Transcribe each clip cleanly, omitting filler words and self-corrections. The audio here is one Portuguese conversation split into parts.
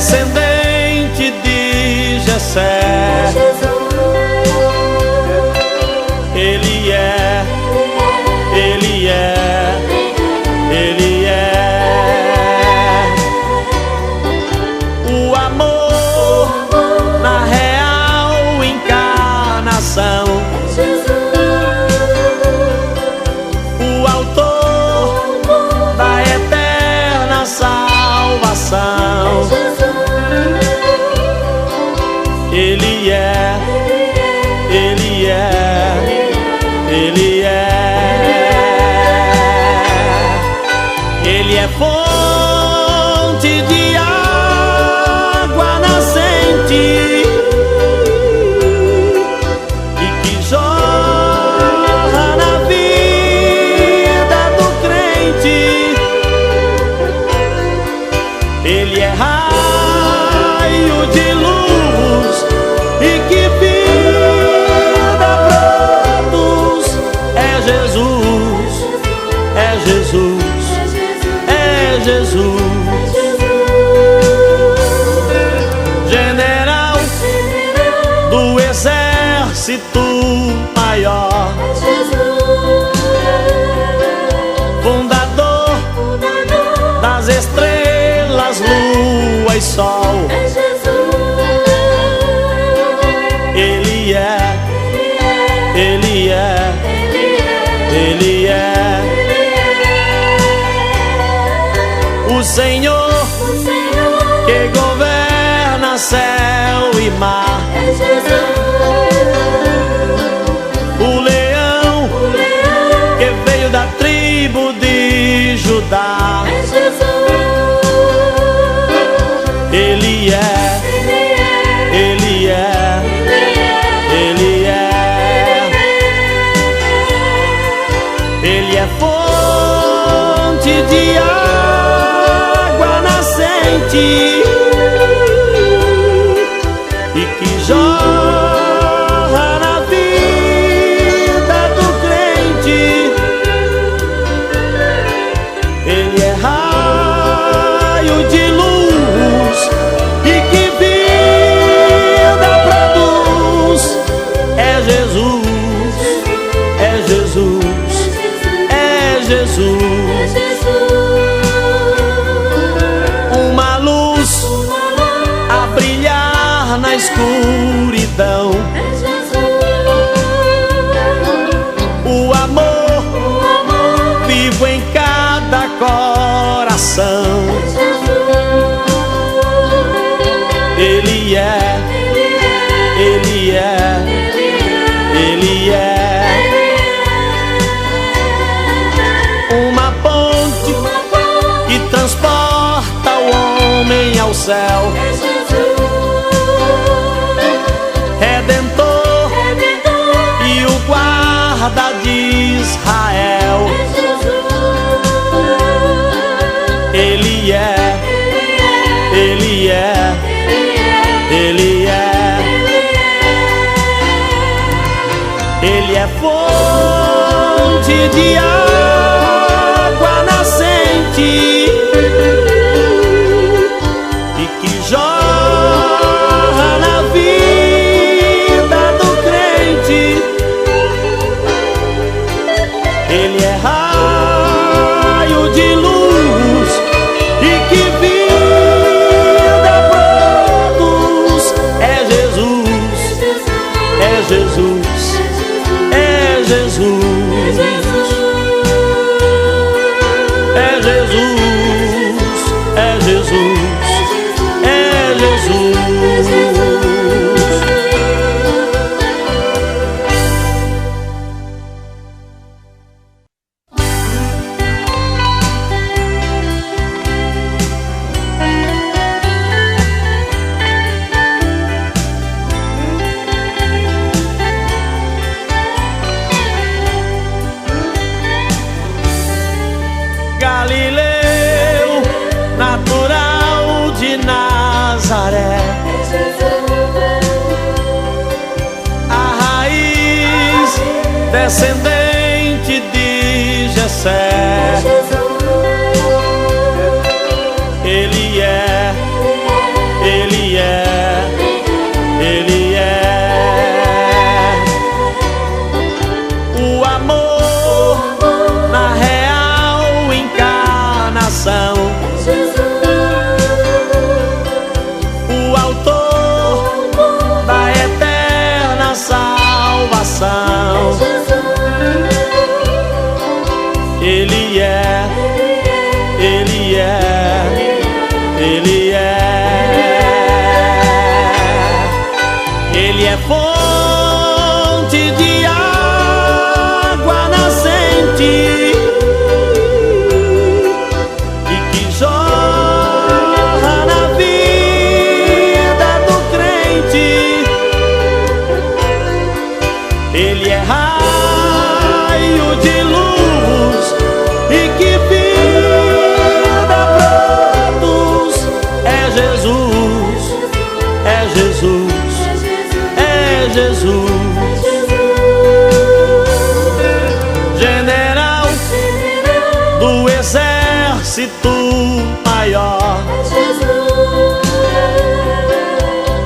descendente de Jessé. Ele é, Ele é, Ele é o amor na real encarnação, o autor da eterna salvação. Ele é, Ele é, Ele é fonte de água nascente e que jorra na vida do crente. Ele é raio de luz e que vida produz. É Jesus, é Jesus, é Jesus. General do exército maior, fundador das estrelas, lua e sol. Ele é, Ele é, Ele é o Senhor que governa céu e mar. O leão que veio da tribo de Judá. Ele é, Ele é, Ele é, Ele é fonte de água nascente e que jorra na vida do crente. Ele é raio de luz e que vida produz. É Jesus, é Jesus, é Jesus. Uma luz a brilhar na escuridão, o amor vivo em cada coração. Ele é, Ele é, Ele é uma ponte que transporta o homem ao céu. Redentor e o guarda de Israel. Ele é, Ele é, Ele é, Ele é fonte de água nascente e que jorra na vida do crente. Ele é raio de luz e que vida produz. É Jesus, é Jesus, é Jesus, é Jesus, é Jesus, é Jesus. Galileu, natural de Nazaré, a raiz descendente de Jessé. Ele é, Ele é raio de luz e que vida produz. É Jesus, é Jesus, é Jesus. General do exército maior,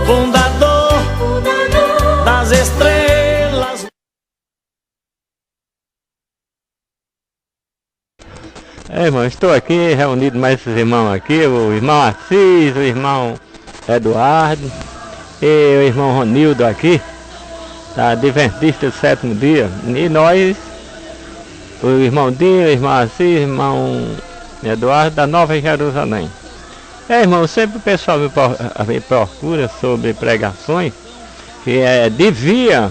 fundador das estrelas. Irmão, estou aqui reunido mais esses irmãos aqui, o irmão Assis, o irmão Eduardo e o irmão Ronildo aqui, da Adventista do Sétimo Dia. E nós, o irmão Dinho, o irmão Assis, o irmão Eduardo, da Nova Jerusalém. Irmão, sempre o pessoal me procura sobre pregações, que devia,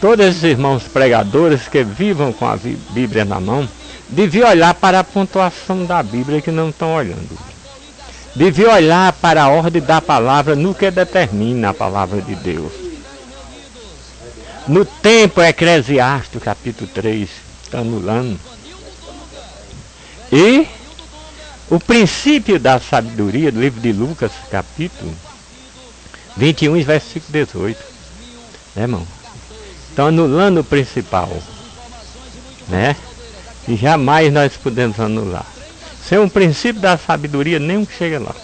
todos esses irmãos pregadores que vivam com a Bíblia na mão, devia olhar para a pontuação da Bíblia que não estão olhando. Devia olhar para a ordem da palavra no que determina a palavra de Deus. No tempo Eclesiástico, capítulo 3, está anulando. E o princípio da sabedoria do livro de Lucas, capítulo 21, versículo 18. Irmão? Estão anulando o principal. Né? E jamais nós podemos anular. Sem um princípio da sabedoria, nenhum que chega lá.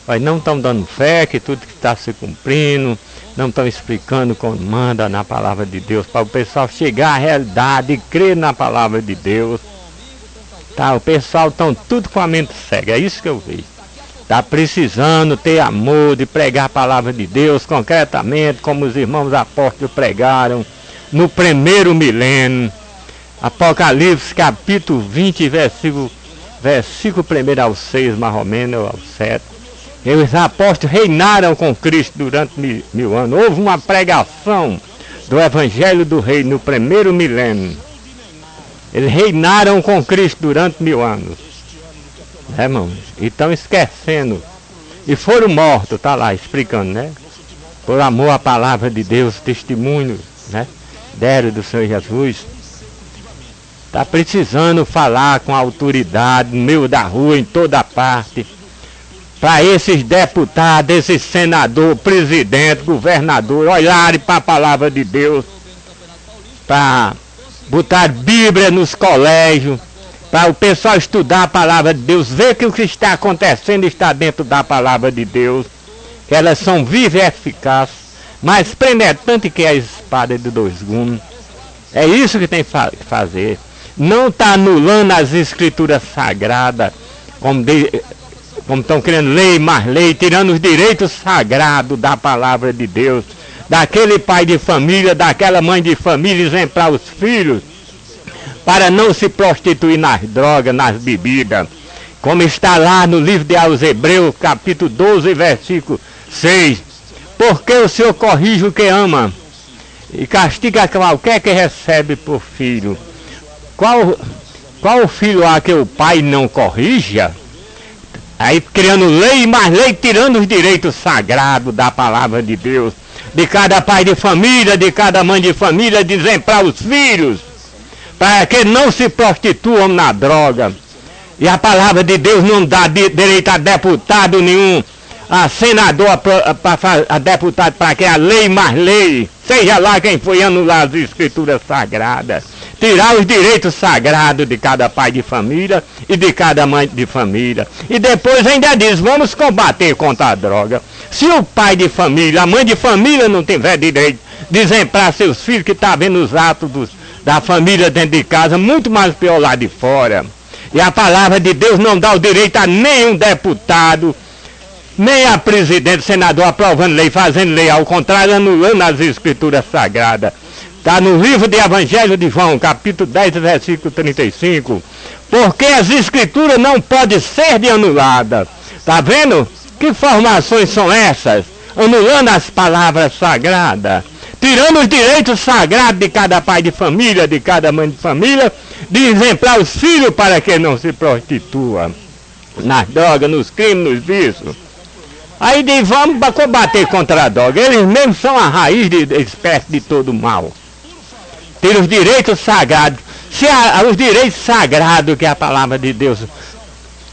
Mas não estão dando fé que tudo que está se cumprindo, não estão explicando como manda na palavra de Deus, para o pessoal chegar à realidade e crer na palavra de Deus. Tá, o pessoal estão tudo com a mente cega, é isso que eu vejo. Está precisando ter amor de pregar a palavra de Deus concretamente, como os irmãos apóstolos pregaram no primeiro milênio. Apocalipse capítulo 20, versículo 1 ao 6, mais ou menos, ao 7. E os apóstolos reinaram com Cristo durante mil anos. Houve uma pregação do Evangelho do Rei no primeiro milênio. Eles reinaram com Cristo durante 1000 anos. Irmãos? E estão esquecendo. E foram mortos, está lá explicando, né? Por amor à palavra de Deus, testemunho, né? Deram do Senhor Jesus. Está precisando falar com a autoridade no meio da rua, em toda parte, para esses deputados, esses senadores, presidente, governador, olharem para a palavra de Deus, para botar Bíblia nos colégios, para o pessoal estudar a palavra de Deus, ver que o que está acontecendo está dentro da palavra de Deus, que elas são vivas e eficazes, mais penetrantes que a espada de 2 gumes. É isso que tem que fazer. Não está anulando as escrituras sagradas, como estão querendo lei mais lei, tirando os direitos sagrados da palavra de Deus, daquele pai de família, daquela mãe de família, exemplar os filhos, para não se prostituir nas drogas, nas bebidas, como está lá no livro de aos Hebreus, capítulo 12, versículo 6. Porque o Senhor corrige o que ama, e castiga qualquer que recebe por filho. Qual filho há que o pai não corrija? Aí criando lei e mais lei, tirando os direitos sagrados da palavra de Deus, de cada pai de família, de cada mãe de família, de exemplar os filhos, para que não se prostituam na droga. E a palavra de Deus não dá direito a deputado nenhum, a senador, a deputado, para que a lei mais lei, seja lá quem foi anular as escrituras sagradas, tirar os direitos sagrados de cada pai de família e de cada mãe de família. E depois ainda diz, vamos combater contra a droga. Se o pai de família, a mãe de família não tiver direito de exemplar seus filhos que estão vendo os atos da família dentro de casa, muito mais pior lá de fora. E a palavra de Deus não dá o direito a nenhum deputado, nem a presidente, senador aprovando lei, fazendo lei, ao contrário, anulando as escrituras sagradas. Está no livro de Evangelho de João, capítulo 10, versículo 35. Porque as escrituras não podem ser anuladas. Está vendo? Que formações são essas? Anulando as palavras sagradas, tirando os direitos sagrados de cada pai de família, de cada mãe de família, de exemplar os filhos para que não se prostitua nas drogas, nos crimes, nos vícios. Aí diz, vamos combater contra a droga. Eles mesmos são a raiz de espécie de todo mal. Ter os direitos sagrados. Se os direitos sagrados que a palavra de Deus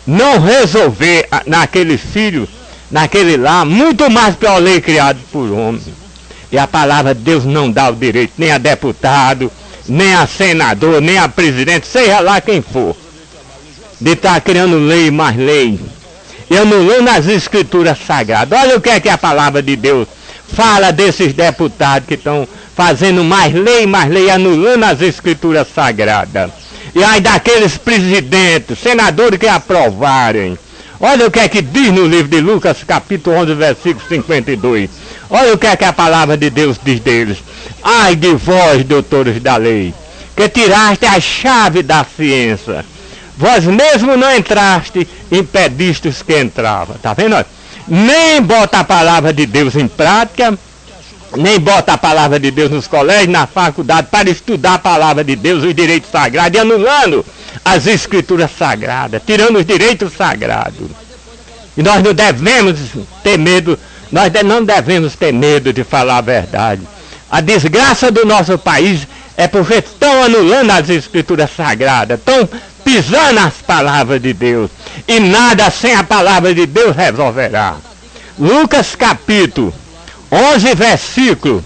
não resolver naquele filho, naquele lar, muito mais pela lei criada por homem. E a palavra de Deus não dá o direito, nem a deputado, nem a senador, nem a presidente, seja lá quem for, de estar criando lei mais lei, e anulando as escrituras sagradas. Olha o que é que a palavra de Deus fala desses deputados que estão fazendo mais lei, anulando as escrituras sagradas. E aí daqueles presidentes, senadores que aprovarem. Olha o que é que diz no livro de Lucas, capítulo 11, versículo 52. Olha o que é que a palavra de Deus diz deles. Ai de vós, doutores da lei, que tiraste a chave da ciência. Vós mesmo não entraste, impedistes que entrava. Tá vendo? Nem bota a palavra de Deus em prática, nem bota a palavra de Deus nos colégios, na faculdade, para estudar a palavra de Deus, os direitos sagrados, e anulando as escrituras sagradas, tirando os direitos sagrados. E nós não devemos ter medo, nós não devemos ter medo de falar a verdade. A desgraça do nosso país é porque estão anulando as escrituras sagradas, estão pisando as palavras de Deus, e nada sem a palavra de Deus resolverá. Lucas capítulo 11, versículo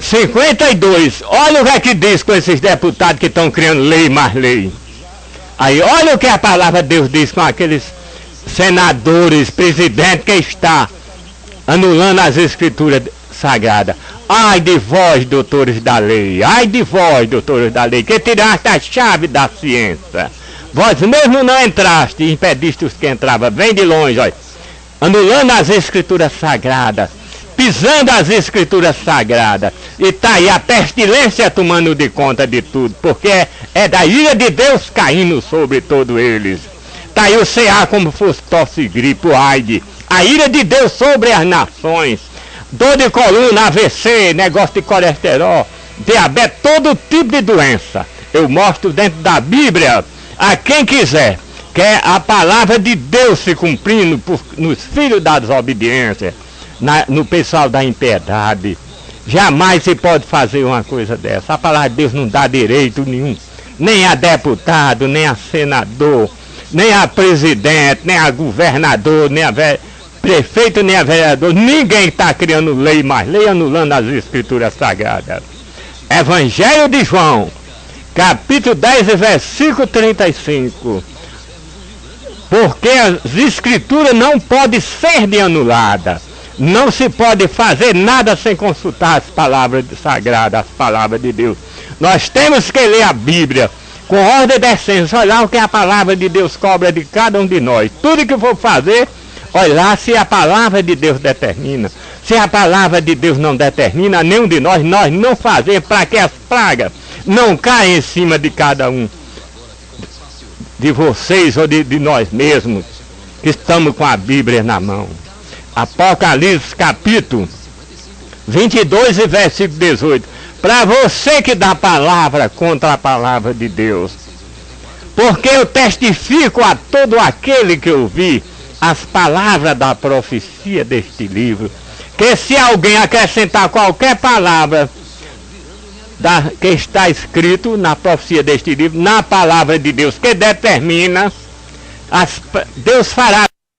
52. Olha o que é que diz com esses deputados que estão criando lei mais lei. Aí olha o que a palavra de Deus diz com aqueles senadores, presidentes que está anulando as escrituras sagradas. Ai de vós, doutores da lei, ai de vós, doutores da lei, que tiraste a chave da ciência. Vós mesmo não entraste e impediste os que entravam. Vem de longe, olha. Anulando as escrituras sagradas, pisando as escrituras sagradas, e está aí a pestilência tomando de conta de tudo, porque é da ira de Deus caindo sobre todos eles. Está aí o CA como fosse tosse e gripe, o AIDS, a ira de Deus sobre as nações, dor de coluna, AVC, negócio de colesterol, diabetes, todo tipo de doença. Eu mostro dentro da Bíblia a quem quiser, que é a palavra de Deus se cumprindo nos filhos da desobediência, no pessoal da impiedade. Jamais se pode fazer uma coisa dessa. A palavra de Deus não dá direito nenhum, nem a deputado, nem a senador, nem a presidente, nem a governador, nem a prefeito, nem a vereador. Ninguém está criando lei mais lei, anulando as escrituras sagradas. Evangelho de João, capítulo 10, versículo 35. Porque as escrituras não podem ser anuladas. Não se pode fazer nada sem consultar as palavras sagradas, as palavras de Deus. Nós temos que ler a Bíblia com ordem e decência, olhar o que a palavra de Deus cobra de cada um de nós. Tudo que for fazer, olhar se a palavra de Deus determina. Se a palavra de Deus não determina, nenhum de nós não fazemos, para que as pragas não caem em cima de cada um de vocês ou de nós mesmos, que estamos com a Bíblia na mão. Apocalipse capítulo 22 e versículo 18. Para você que dá palavra contra a palavra de Deus. Porque eu testifico a todo aquele que ouvir as palavras da profecia deste livro, que se alguém acrescentar qualquer palavra que está escrito na profecia deste livro, na palavra de Deus, que determina, Deus fará